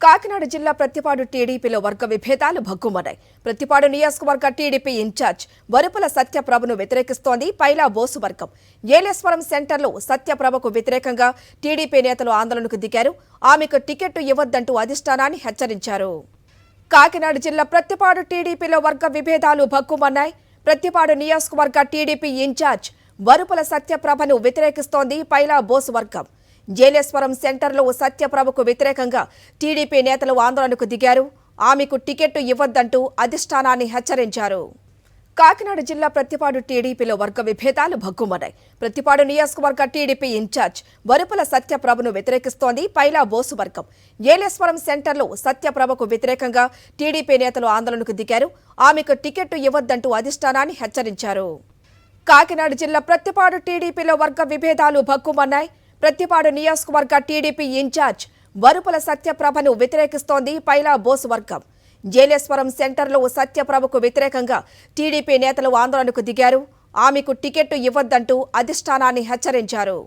కాకినాడ జిల్లా ప్రతిపాడు టీడీపీలో వర్గ విభేదాలు భగ్గుమన్నాయి. ప్రతిపాడు నియోజకవర్గ టీడీపీ ఇన్ఛార్జ్ వరుపుల సత్యప్రభను వ్యతిరేకిస్తోంది పైలా బోసు వర్గం. ఏలేశ్వరం సెంటర్లో సత్యప్రభకు వ్యతిరేకంగా టీడీపీ నేతలు ఆందోళనకు దిగారు. ఆమెకు టికెట్ ఇవ్వొద్దంటూ అధిష్టానాన్ని హెచ్చరించారు. కాకినాడ జిల్లా ప్రతిపాడు టీడీపీలో వర్గ విభేదాలు భగ్గుమన్నాయి. ప్రతిపాడు నియోజకవర్గ టీడీపీ ఇన్ఛార్జ్ వరుపుల సత్యప్రభను వ్యతిరేకిస్తోంది పైలా బోసు వర్గం. ఏలేశ్వరం సెంటర్లో సత్యప్రభకు వ్యతిరేకంగా టీడీపీ నేతలు ఆందోళనకు దిగారు. ఆమెకు టికెట్ ఇవ్వొద్దంటూ అధిష్టానాన్ని హెచ్చరించారు. కాకినాడ జిల్లా ప్రతిపాడు టీడీపీలో వర్గ విభేదాలు భగ్గుమన్నాయి. ప్రతిపాడు నియోజకవర్గ టీడీపీ ఇన్ఛార్జ్ వరుపుల సత్యప్రభను వ్యతిరేకిస్తోంది పైలా బోసు వర్గం. ఏలేశ్వరం సెంటర్లో సత్యప్రభకు వ్యతిరేకంగా టీడీపీ నేతలు ఆందోళనకు దిగారు. ఆమెకు టికెట్ ఇవ్వొద్దంటూ అధిష్టానాన్ని హెచ్చరించారు. కాకినాడ జిల్లా ప్రతిపాడు టీడీపీలో వర్గ విభేదాలు భగ్గుమన్నాయి. ప్రతిపాడు నియోజకవర్గ టీడీపీ ఇన్ఛార్జ్ వరుపుల సత్యప్రభను వ్యతిరేకిస్తోంది పైలా బోసు వర్గం. ఏలేశ్వరం సెంటర్లో సత్యప్రభకు వ్యతిరేకంగా టీడీపీ నేతలు ఆందోళనకు దిగారు. ఆమెకు టికెట్ ఇవ్వొద్దంటూ అధిష్టానాన్ని హెచ్చరించారు.